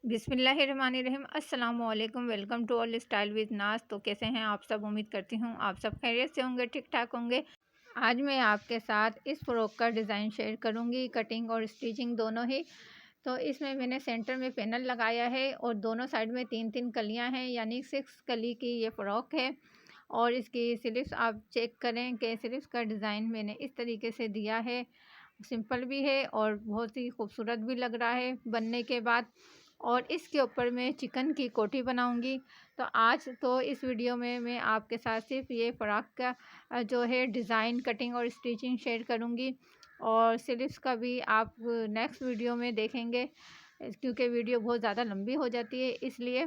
बिस्मिल्लाहिर्रहमानिर्रहीम। अस्सलामु अलैकुम। Welcome to all style with Naaz. तो कैसे हैं आप सब? उम्मीद करती हूँ आप सब खैरियत से होंगे, ठीक ठाक होंगे। आज मैं आपके साथ इस फ्रॉक का डिज़ाइन शेयर करूँगी, कटिंग और स्टिचिंग दोनों ही। तो इसमें मैंने सेंटर में पैनल लगाया है और दोनों साइड में 3-3 कलियाँ हैं, यानी 6 कली की ये फ़्रॉक है। और इसकी स्लीव्स आप चेक करें कि स्लीव्स का डिज़ाइन मैंने इस तरीके से दिया है। सिंपल भी है और बहुत ही खूबसूरत भी लग रहा है बनने के बाद। और इसके ऊपर मैं चिकन की कोटी बनाऊंगी। तो आज तो इस वीडियो में मैं आपके साथ सिर्फ ये फ़्रॉक का जो है डिज़ाइन, कटिंग और स्टिचिंग शेयर करूंगी। और स्लीव्स का भी आप नेक्स्ट वीडियो में देखेंगे, क्योंकि वीडियो बहुत ज़्यादा लंबी हो जाती है इसलिए।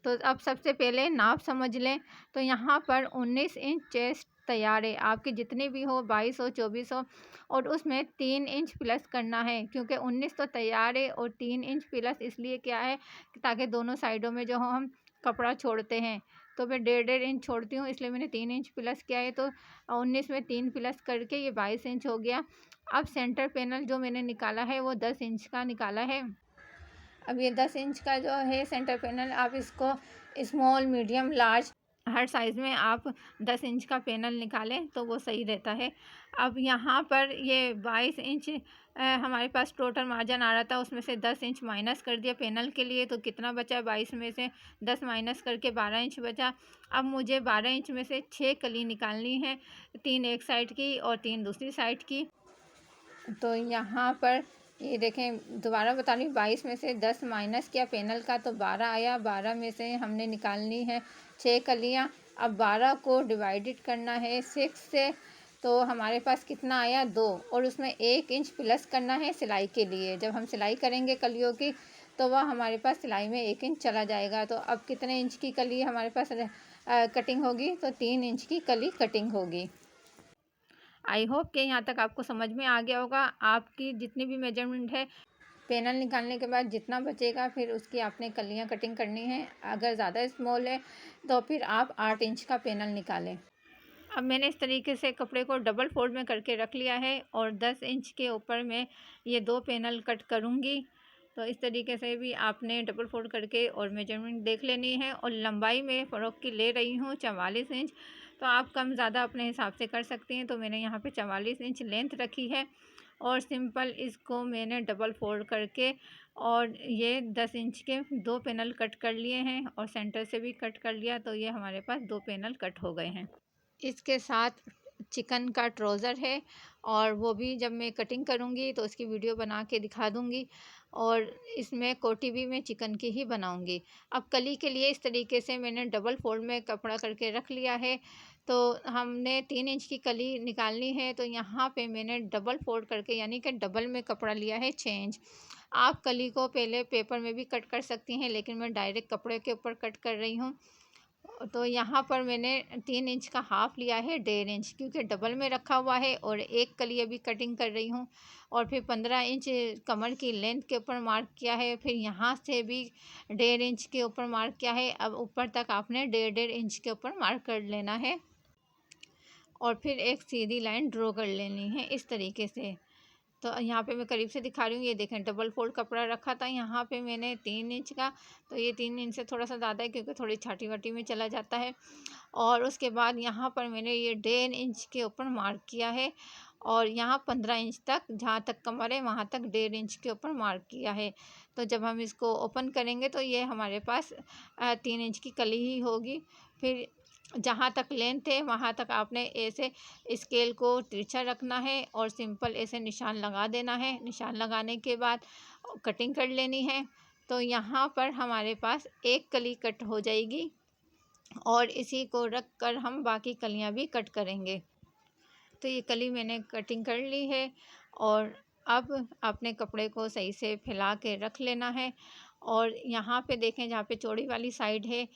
तो अब सबसे पहले नाप समझ लें। तो यहाँ पर 19 इंच चेस्ट तैयार है, आपकी जितनी भी हो, 22 हो 24 हो। और उसमें 3 इंच प्लस करना है, क्योंकि 19 तो तैयार है और 3 इंच प्लस इसलिए क्या है ताकि दोनों साइडों में जो हम कपड़ा छोड़ते हैं तो मैं 1.5 इंच छोड़ती हूँ, इसलिए मैंने 3 इंच प्लस किया है। तो 19 में 3 प्लस करके ये 22 इंच हो गया। अब सेंटर पैनल जो मैंने निकाला है वो 10 इंच का निकाला है। अब ये 10 इंच का जो है सेंटर पैनल, आप इसको स्मॉल, मीडियम, लार्ज हर साइज़ में आप 10 इंच का पैनल निकालें तो वो सही रहता है। अब यहाँ पर ये 22 इंच हमारे पास टोटल मार्जिन आ रहा था, उसमें से 10 इंच माइनस कर दिया पैनल के लिए। तो कितना बचा? 22 में से 10 माइनस करके 12 इंच बचा। अब मुझे 12 इंच में से 6 कली निकालनी है, 3 एक साइड की और 3 दूसरी साइड की। तो यहाँ पर ये देखें, दोबारा बता रही हूँ, 22 में से 10 माइनस किया पैनल का तो 12 आया। 12 में से हमने निकालनी है 6 कलियाँ। अब 12 को डिवाइडेड करना है 6 से, तो हमारे पास कितना आया? 2। और उसमें 1 इंच प्लस करना है सिलाई के लिए। जब हम सिलाई करेंगे कलियों की तो वह हमारे पास सिलाई में 1 इंच चला जाएगा। तो अब कितने इंच की कली हमारे पास कटिंग होगी? तो 3 इंच की कली कटिंग होगी। आई होप कि यहाँ तक आपको समझ में आ गया होगा। आपकी जितनी भी मेजरमेंट है, पैनल निकालने के बाद जितना बचेगा फिर उसकी आपने कलियाँ कटिंग करनी है। अगर ज़्यादा स्मॉल है तो फिर आप 8 इंच का पैनल निकालें। अब मैंने इस तरीके से कपड़े को डबल फोल्ड में करके रख लिया है और 10 इंच के ऊपर मैं ये 2 पैनल कट करूँगी। तो इस तरीके से भी आपने डबल फोल्ड करके और मेजरमेंट देख लेनी है। और लंबाई में फ़्रॉक की ले रही हूँ 44 इंच। तो आप कम ज़्यादा अपने हिसाब से कर सकती हैं। तो मैंने यहाँ पे 44 इंच लेंथ रखी है और सिंपल इसको मैंने डबल फोल्ड करके और ये 10 इंच के 2 पैनल कट कर लिए हैं और सेंटर से भी कट कर लिया। तो ये हमारे पास 2 पैनल कट हो गए हैं। इसके साथ चिकन का ट्राउज़र है और वो भी जब मैं कटिंग करूँगी तो उसकी वीडियो बना के दिखा दूँगी। और इसमें कोटी भी मैं चिकन की ही बनाऊँगी। अब कली के लिए इस तरीके से मैंने डबल फोल्ड में कपड़ा करके रख लिया है। तो हमने 3 इंच की कली निकालनी है, तो यहाँ पे मैंने डबल फोल्ड करके यानी कि डबल में कपड़ा लिया है 6 इंच। आप कली को पहले पेपर में भी कट कर सकती हैं, लेकिन मैं डायरेक्ट कपड़े के ऊपर कट कर रही हूँ। तो यहाँ पर मैंने 3 इंच का हाफ़ लिया है 1.5 इंच, क्योंकि डबल में रखा हुआ है और एक कली अभी कटिंग कर रही हूँ। और फिर 15 इंच कमर की लेंथ के ऊपर मार्क किया है। फिर यहाँ से भी 1.5 इंच के ऊपर मार्क किया है। अब ऊपर तक आपने 1.5 इंच के ऊपर मार्क कर लेना है और फिर एक सीधी लाइन ड्रॉ कर लेनी है इस तरीके से। तो यहाँ पे मैं करीब से दिखा रही हूँ, ये देखें डबल फोल्ड कपड़ा रखा था यहाँ पे मैंने 3 इंच का। तो ये 3 इंच से थोड़ा सा ज़्यादा है, क्योंकि थोड़ी छाटी वाटी में चला जाता है। और उसके बाद यहाँ पर मैंने ये 1.5 इंच के ऊपर मार्क किया है और यहाँ 15 इंच तक, जहाँ तक कमर है वहाँ तक 1.5 इंच के ऊपर मार्क किया है। तो जब हम इसको ओपन करेंगे तो ये हमारे पास 3 इंच की कली ही होगी। फिर जहाँ तक लेंथ है वहाँ तक आपने ऐसे स्केल को तिरछा रखना है और सिंपल ऐसे निशान लगा देना है। निशान लगाने के बाद कटिंग कर लेनी है। तो यहाँ पर हमारे पास एक कली कट हो जाएगी और इसी को रख कर हम बाकी कलियाँ भी कट करेंगे। तो ये कली मैंने कटिंग कर ली है और अब अपने कपड़े को सही से फैला के रख लेना है। और यहाँ पे देखें, जहाँ पे चौड़ी वाली साइड है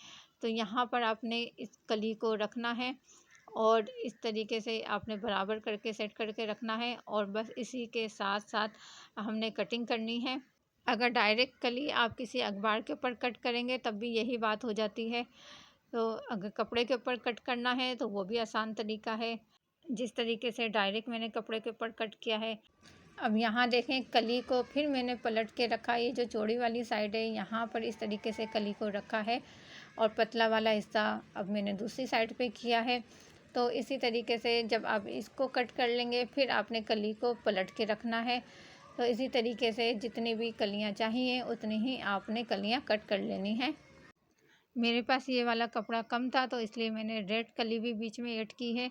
तो यहाँ पर आपने इस कली को रखना है और इस तरीके से आपने बराबर करके सेट करके रखना है और बस इसी के साथ साथ हमने कटिंग करनी है। अगर डायरेक्ट कली आप किसी अखबार के ऊपर कट करेंगे तब भी यही बात हो जाती है। तो अगर कपड़े के ऊपर कट करना है तो वो भी आसान तरीका है, जिस तरीके से डायरेक्ट मैंने कपड़े के ऊपर कट किया है। अब यहाँ देखें, कली को फिर मैंने पलट के रखा। ये जो चौड़ी वाली साइड है यहाँ पर इस तरीके से कली को रखा है और पतला वाला हिस्सा अब मैंने दूसरी साइड पे किया है। तो इसी तरीके से जब आप इसको कट कर लेंगे फिर आपने कली को पलट के रखना है। तो इसी तरीके से जितनी भी कलियाँ चाहिए उतनी ही आपने कलियाँ कट कर लेनी है। मेरे पास ये वाला कपड़ा कम था तो इसलिए मैंने रेड कली भी बीच में ऐड की है।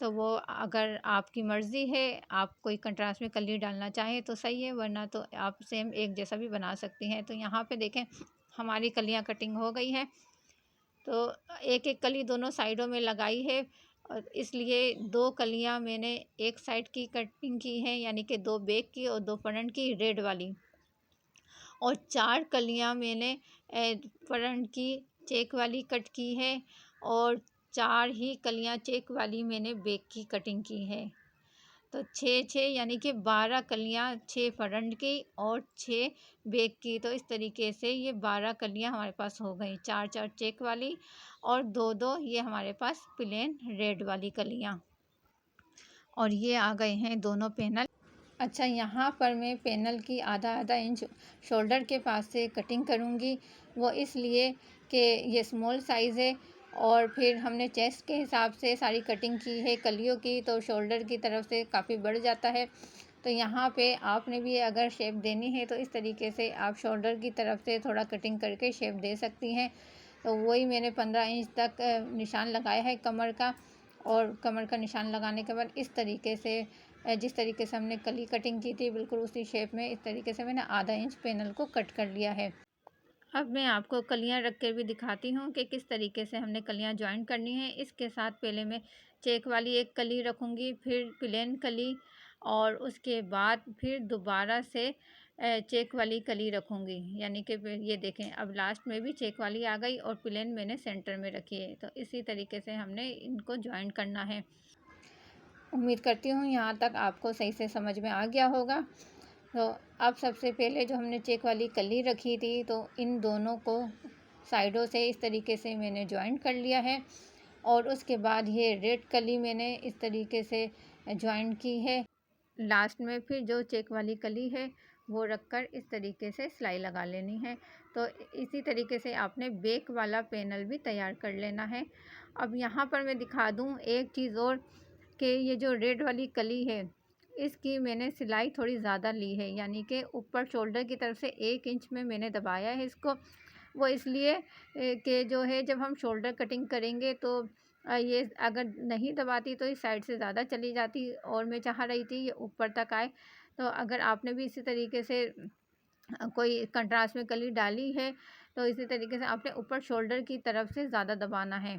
तो वो अगर आपकी मर्ज़ी है, आप कोई कंट्रास्ट में कली डालना चाहें तो सही है, वरना तो आप सेम एक जैसा भी बना सकती हैं। तो यहाँ पे देखें, हमारी कलियाँ कटिंग हो गई है। तो एक एक कली दोनों साइडों में लगाई है और इसलिए 2 कलियाँ मैंने एक साइड की कटिंग की है, यानी कि 2 बैक की और 2 फ्रंट की रेड वाली, और 4 कलियाँ मैंने फ्रंट की चेक वाली कट की है और 4 ही कलियाँ चेक वाली मैंने बैक की कटिंग की है। तो 6-6 यानी कि 12 कलियाँ, 6 फ्रंट की और 6 बैक की। तो इस तरीके से ये 12 कलियाँ हमारे पास हो गई, 4-4 चेक वाली और 2-2 ये हमारे पास प्लेन रेड वाली कलियाँ। और ये आ गए हैं दोनों पैनल। अच्छा, यहाँ पर मैं पैनल की आधा इंच शोल्डर के पास से कटिंग करूँगी। वो इसलिए कि ये स्मॉल साइज़ है और फिर हमने चेस्ट के हिसाब से सारी कटिंग की है कलियों की, तो शोल्डर की तरफ से काफ़ी बढ़ जाता है। तो यहाँ पे आपने भी अगर शेप देनी है तो इस तरीके से आप शोल्डर की तरफ से थोड़ा कटिंग करके शेप दे सकती हैं। तो वही मैंने 15 इंच तक निशान लगाया है कमर का, और कमर का निशान लगाने के बाद इस तरीके से जिस तरीके से हमने कली कटिंग की थी बिल्कुल उसी शेप में इस तरीके से मैंने आधा इंच पैनल को कट कर लिया है। अब मैं आपको कलियां रख कर भी दिखाती हूँ कि किस तरीके से हमने कलियां ज्वाइन करनी है। इसके साथ पहले मैं चेक वाली एक कली रखूँगी, फिर प्लेन कली, और उसके बाद फिर दोबारा से चेक वाली कली रखूँगी। यानी कि ये देखें, अब लास्ट में भी चेक वाली आ गई और प्लेन मैंने सेंटर में रखी है। तो इसी तरीके से हमने इनको ज्वाइन करना है। उम्मीद करती हूँ यहाँ तक आपको सही से समझ में आ गया होगा। तो अब सबसे पहले जो हमने चेक वाली कली रखी थी, तो इन दोनों को साइडों से इस तरीके से मैंने जॉइंट कर लिया है और उसके बाद ये रेड कली मैंने इस तरीके से जॉइंट की है। लास्ट में फिर जो चेक वाली कली है वो रखकर इस तरीके से सिलाई लगा लेनी है। तो इसी तरीके से आपने बैक वाला पैनल भी तैयार कर लेना है। अब यहाँ पर मैं दिखा दूँ एक चीज़ और, कि ये जो रेड वाली कली है इसकी मैंने सिलाई थोड़ी ज़्यादा ली है, यानी कि ऊपर शोल्डर की तरफ से 1 इंच में मैंने दबाया है इसको। वो इसलिए कि जो है जब हम शोल्डर कटिंग करेंगे तो ये अगर नहीं दबाती तो इस साइड से ज़्यादा चली जाती, और मैं चाह रही थी ये ऊपर तक आए। तो अगर आपने भी इसी तरीके से कोई कंट्रास्ट में कली डाली है तो इसी तरीके से आपने ऊपर शोल्डर की तरफ से ज़्यादा दबाना है,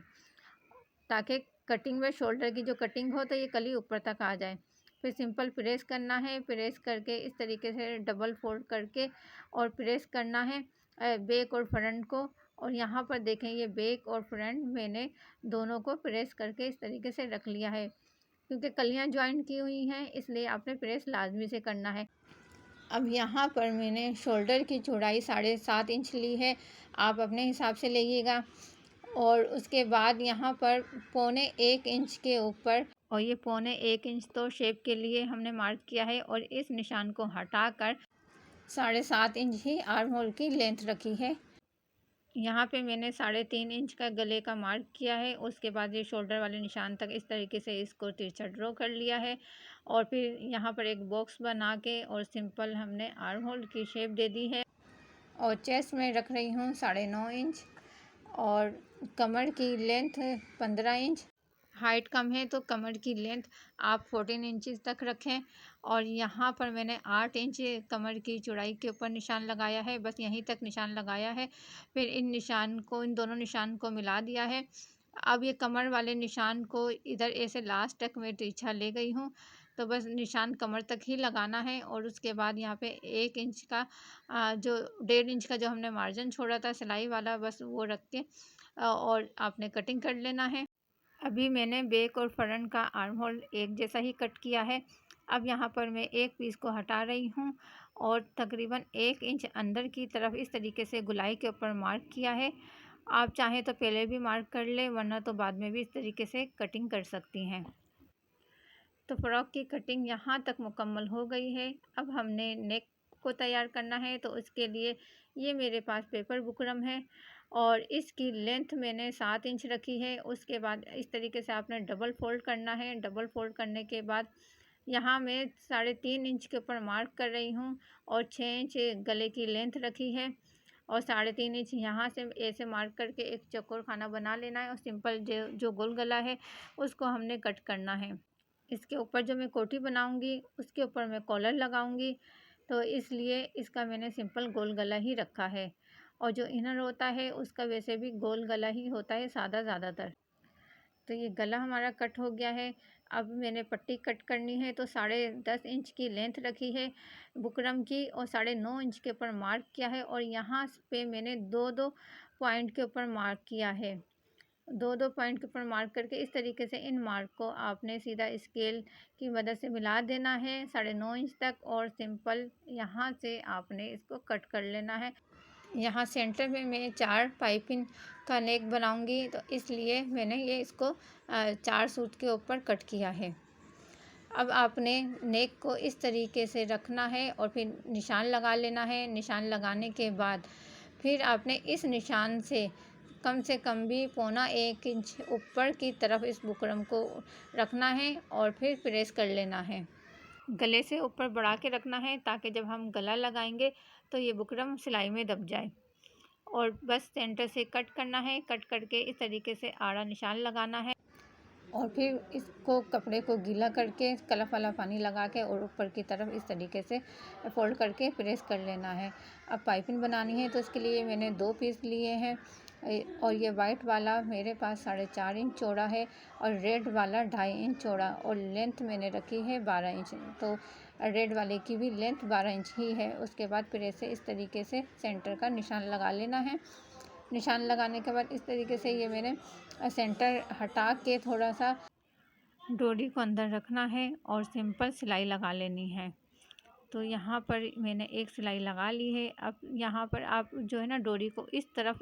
ताकि कटिंग में शोल्डर की जो कटिंग हो तो ये कली ऊपर तक आ जाए। फिर सिंपल प्रेस करना है, प्रेस करके इस तरीके से डबल फोल्ड करके और प्रेस करना है बैक और फ्रंट को। और यहाँ पर देखें, ये बैक और फ्रंट मैंने दोनों को प्रेस करके इस तरीके से रख लिया है, क्योंकि कलियाँ ज्वाइन की हुई हैं इसलिए आपने प्रेस लाजमी से करना है। अब यहाँ पर मैंने शोल्डर की चौड़ाई 7.5 इंच ली है, आप अपने हिसाब से लीजिएगा। और उसके बाद यहाँ पर 1.25 इंच के ऊपर, और ये 1.25 इंच तो शेप के लिए हमने मार्क किया है, और इस निशान को हटाकर 7.5 इंच ही आर्म होल की लेंथ रखी है। यहाँ पे मैंने 3.5 इंच का गले का मार्क किया है। उसके बाद ये शोल्डर वाले निशान तक इस तरीके से इसको तिरछा ड्रॉ कर लिया है, और फिर यहाँ पर एक बॉक्स बना के और सिंपल हमने आर्म होल की शेप दे दी है। और चेस्ट में रख रही हूँ 9.5 इंच, और कमर की लेंथ 15 इंच। हाइट कम है तो कमर की लेंथ आप 14 इंचज़ तक रखें। और यहाँ पर मैंने 8 इंच कमर की चौड़ाई के ऊपर निशान लगाया है, बस यहीं तक निशान लगाया है। फिर इन दोनों निशान को मिला दिया है। अब ये कमर वाले निशान को इधर ऐसे लास्ट तक मैं तिरछा ले गई हूँ, तो बस निशान कमर तक ही लगाना है। और उसके बाद यहाँ पे 1 इंच का जो 1.5 इंच का जो हमने मार्जिन छोड़ा था सिलाई वाला, बस वो रख के और आपने कटिंग कर लेना है। अभी मैंने बैक और फ्रंट का आर्म होल एक जैसा ही कट किया है। अब यहाँ पर मैं एक पीस को हटा रही हूँ और तकरीबन 1 इंच अंदर की तरफ इस तरीके से गुलाई के ऊपर मार्क किया है। आप चाहें तो पहले भी मार्क कर लें, वरना तो बाद में भी इस तरीके से कटिंग कर सकती हैं। तो फ़्रॉक की कटिंग यहाँ तक मुकम्मल हो गई है। अब हमने नेक को तैयार करना है, तो उसके लिए ये मेरे पास पेपर बुकरम है और इसकी लेंथ मैंने 7 इंच रखी है। उसके बाद इस तरीके से आपने डबल फ़ोल्ड करना है। डबल फ़ोल्ड करने के बाद यहाँ मैं 3.5 इंच के ऊपर मार्क कर रही हूँ और 6 इंच गले की लेंथ रखी है और 3.5 इंच यहाँ से ऐसे मार्क करके एक चौकोर खाना बना लेना है और सिंपल जो गोल गला है उसको हमने कट करना है। इसके ऊपर जो मैं कोटी बनाऊंगी उसके ऊपर मैं कॉलर लगाऊंगी, तो इसलिए इसका मैंने सिंपल गोल गला ही रखा है और जो इनर होता है उसका वैसे भी गोल गला ही होता है सादा ज़्यादातर। तो ये गला हमारा कट हो गया है। अब मैंने पट्टी कट करनी है, तो 10.5 इंच की लेंथ रखी है बुकरम की और 9.5 इंच के ऊपर मार्क किया है और यहाँ पे मैंने 2-2 पॉइंट के ऊपर मार्क किया है। 2-2 पॉइंट के ऊपर मार्क करके इस तरीके से इन मार्क को आपने सीधा स्केल की मदद से मिला देना है 9.5 इंच तक और सिंपल यहाँ से आपने इसको कट कर लेना है। यहाँ सेंटर में मैं 4 पाइपिंग का नेक बनाऊंगी, तो इसलिए मैंने ये इसको 4 सूत के ऊपर कट किया है। अब आपने नेक को इस तरीके से रखना है और फिर निशान लगा लेना है। निशान लगाने के बाद फिर आपने इस निशान से कम भी 1.25 इंच ऊपर की तरफ इस बुकरम को रखना है और फिर प्रेस कर लेना है। गले से ऊपर बढ़ा के रखना है ताकि जब हम गला लगाएंगे तो ये बुकरम सिलाई में दब जाए और बस सेंटर से कट करना है। कट करके इस तरीके से आड़ा निशान लगाना है और फिर इसको कपड़े को गीला करके कलफ वाला पानी लगा के और ऊपर की तरफ इस तरीके से फोल्ड करके प्रेस कर लेना है। अब पाइपिंग बनानी है, तो इसके लिए मैंने 2 पीस लिए हैं और ये वाइट वाला मेरे पास 4.5 इंच चौड़ा है और रेड वाला 2.5 इंच चौड़ा और लेंथ मैंने रखी है 12 इंच। तो रेड वाले की भी लेंथ 12 इंच ही है। उसके बाद प्रेस से इस तरीके से सेंटर का निशान लगा लेना है। निशान लगाने के बाद इस तरीके से ये मैंने सेंटर हटा के थोड़ा सा डोरी को अंदर रखना है और सिंपल सिलाई लगा लेनी है। तो यहाँ पर मैंने एक सिलाई लगा ली है। अब यहाँ पर आप जो है ना डोरी को इस तरफ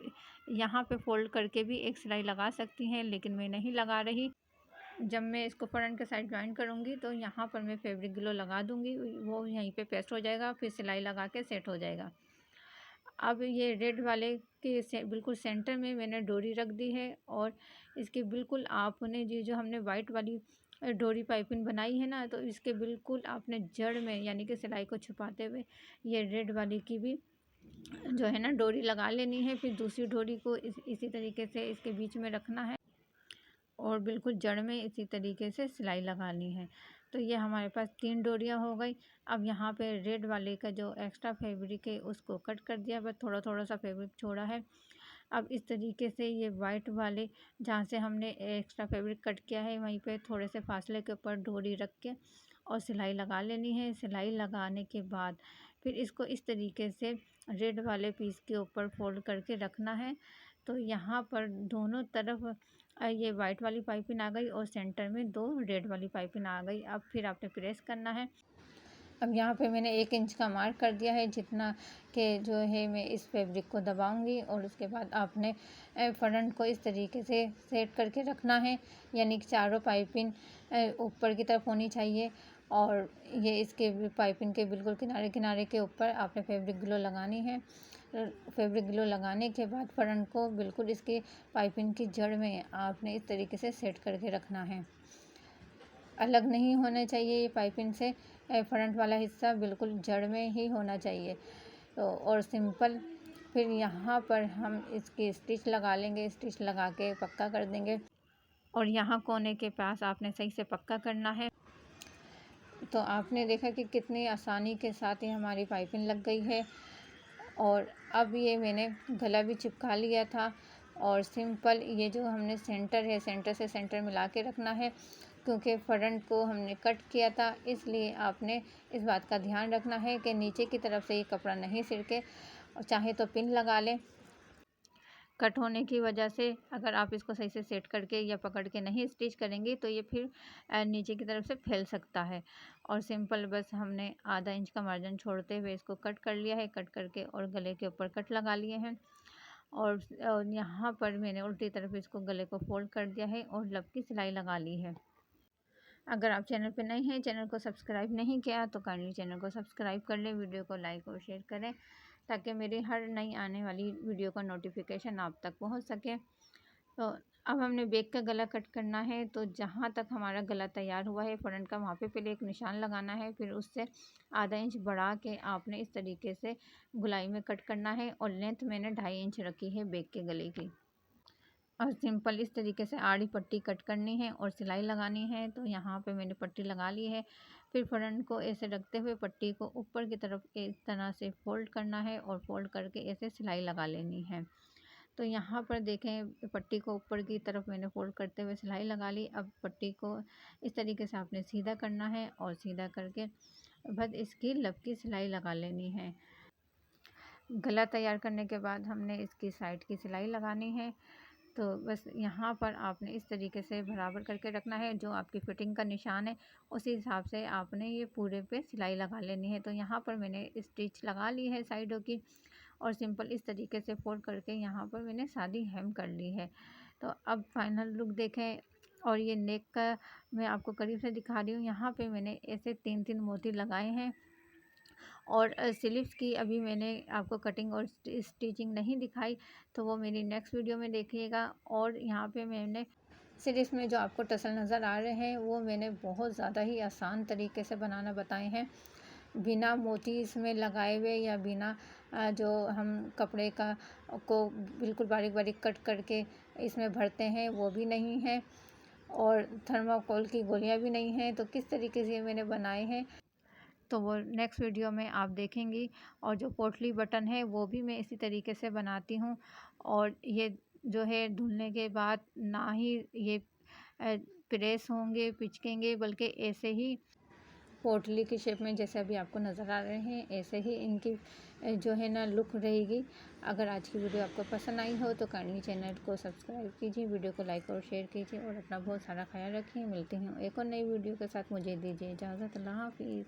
यहाँ पे फोल्ड करके भी एक सिलाई लगा सकती हैं, लेकिन मैं नहीं लगा रही। जब मैं इसको फ्रंट के साइड ज्वाइन करूँगी तो यहाँ पर मैं फैब्रिक ग्लो लगा दूँगी, वो यहीं पे पेस्ट हो जाएगा, फिर सिलाई लगा के सेट हो जाएगा। अब ये रेड वाले के बिल्कुल सेंटर में मैंने डोरी रख दी है और इसके बिल्कुल आपने ये जो हमने वाइट वाली डोरी पाइपिंग बनाई है ना, तो इसके बिल्कुल आपने जड़ में यानी कि सिलाई को छुपाते हुए ये रेड वाली की भी जो है ना डोरी लगा लेनी है। फिर दूसरी डोरी को इसी तरीके से इसके बीच में रखना है और बिल्कुल जड़ में इसी तरीके से सिलाई लगानी है। तो ये हमारे पास 3 डोरियाँ हो गई। अब यहाँ पे रेड वाले का जो एक्स्ट्रा फैब्रिक है उसको कट कर दिया, बस थोड़ा थोड़ा सा फैब्रिक छोड़ा है। अब इस तरीके से ये वाइट वाले जहाँ से हमने एक्स्ट्रा फैब्रिक कट किया है वहीं पे थोड़े से फासले के ऊपर डोरी रख के और सिलाई लगा लेनी है। सिलाई लगाने के बाद फिर इसको इस तरीके से रेड वाले पीस के ऊपर फोल्ड करके रखना है। तो यहाँ पर दोनों तरफ ये वाइट वाली पाइपिंग आ गई और सेंटर में 2 रेड वाली पाइपिंग आ गई। अब फिर आपने प्रेस करना है। अब यहाँ पे मैंने 1 इंच का मार्क कर दिया है, जितना कि जो है मैं इस फैब्रिक को दबाऊंगी और उसके बाद आपने फ्रंट को इस तरीके से सेट करके रखना है, यानी कि चारों पाइपिंग ऊपर की तरफ होनी चाहिए और ये इसके पाइपिंग के बिल्कुल किनारे किनारे के ऊपर आपने फैब्रिक ग्लो लगानी है। फैब्रिक ग्लो लगाने के बाद फ्रंट को बिल्कुल इसकी पाइपिंग की जड़ में आपने इस तरीके से सेट करके रखना है। अलग नहीं होना चाहिए ये पाइपिंग से, फ्रंट वाला हिस्सा बिल्कुल जड़ में ही होना चाहिए। तो और सिंपल फिर यहाँ पर हम इसकी स्टिच लगा लेंगे। स्टिच लगा के पक्का कर देंगे और यहाँ कोने के पास आपने सही से पक्का करना है। तो आपने देखा कि कितनी आसानी के साथ ही हमारी पाइपिंग लग गई है और अब ये मैंने गला भी चिपका लिया था और सिंपल ये जो हमने सेंटर है, सेंटर से सेंटर मिला के रखना है, क्योंकि फ्रंट को हमने कट किया था, इसलिए आपने इस बात का ध्यान रखना है कि नीचे की तरफ से ये कपड़ा नहीं सिरके और चाहे तो पिन लगा लें। कट होने की वजह से अगर आप इसको सही से सेट करके या पकड़ के नहीं स्टिच करेंगे तो ये फिर नीचे की तरफ से फैल सकता है। और सिंपल बस हमने आधा इंच का मार्जिन छोड़ते हुए इसको कट कर लिया है। कट करके और गले के ऊपर कट लगा लिए हैं और यहाँ पर मैंने उल्टी तरफ इसको गले को फोल्ड कर दिया है और लब की सिलाई लगा ली है। अगर आप चैनल पे नए हैं, चैनल को सब्सक्राइब नहीं किया तो काइंडली चैनल को सब्सक्राइब कर लें, वीडियो को लाइक और शेयर करें ताकि मेरी हर नई आने वाली वीडियो का नोटिफिकेशन आप तक पहुंच सके। तो अब हमने बैक का गला कट करना है। तो जहाँ तक हमारा गला तैयार हुआ है फ्रंट का, वहाँ पे पहले एक निशान लगाना है, फिर उससे आधा इंच बढ़ा के आपने इस तरीके से गुलाई में कट करना है। और लेंथ मैंने 2.5 इंच रखी है बैक के गले की। और सिंपल इस तरीके से आड़ी पट्टी कट करनी है और सिलाई लगानी है। तो यहाँ पे मैंने पट्टी लगा ली है। फिर फ्रंट को ऐसे रखते हुए पट्टी को ऊपर की तरफ एक तरह से फोल्ड करना है और फोल्ड करके ऐसे सिलाई लगा लेनी है। तो यहाँ पर देखें, पट्टी को ऊपर की तरफ मैंने फोल्ड करते हुए सिलाई लगा ली। अब पट्टी को इस तरीके से आपने सीधा करना है और सीधा करके बस इसकी लपकी सिलाई लगा लेनी है। गला तैयार करने के बाद हमने इसकी साइड की सिलाई लगानी है। तो बस यहाँ पर आपने इस तरीके से बराबर करके रखना है। जो आपकी फिटिंग का निशान है उसी हिसाब से आपने ये पूरे पे सिलाई लगा लेनी है। तो यहाँ पर मैंने स्टिच लगा ली है साइडों की और सिंपल इस तरीके से फोल्ड करके यहाँ पर मैंने सादी हेम कर ली है। तो अब फाइनल लुक देखें। और ये नेक का मैं आपको करीब से दिखा रही हूँ। यहाँ पे मैंने ऐसे 3-3 मोती लगाए हैं। और स्लीव्स की अभी मैंने आपको कटिंग और स्टिचिंग नहीं दिखाई, तो वो मेरी नेक्स्ट वीडियो में देखिएगा। और यहाँ पे मैंने स्लीव्स में जो आपको टसल नज़र आ रहे हैं वो मैंने बहुत ज़्यादा ही आसान तरीके से बनाना बताए हैं, बिना मोती इसमें लगाए हुए या बिना जो हम कपड़े का को बिल्कुल बारीक बारीक कट करके इसमें भरते हैं वो भी नहीं है, और थर्माकोल की गोलियां भी नहीं हैं। तो किस तरीके से मैंने बनाए हैं तो वो नेक्स्ट वीडियो में आप देखेंगी। और जो पोटली बटन है वो भी मैं इसी तरीके से बनाती हूँ। और ये जो है धुलने के बाद ना ही ये प्रेस होंगे पिचकेंगे, बल्कि ऐसे ही पोटली की शेप में जैसे अभी आपको नज़र आ रहे हैं ऐसे ही इनकी जो है ना लुक रहेगी। अगर आज की वीडियो आपको पसंद आई हो तो काइंडली चैनल को सब्सक्राइब कीजिए, वीडियो को लाइक और शेयर कीजिए और अपना बहुत सारा ख्याल रखिए। मिलते हैं एक और नई वीडियो के साथ। मुझे दीजिए इजाज़त। अल्लाह हाफिज़।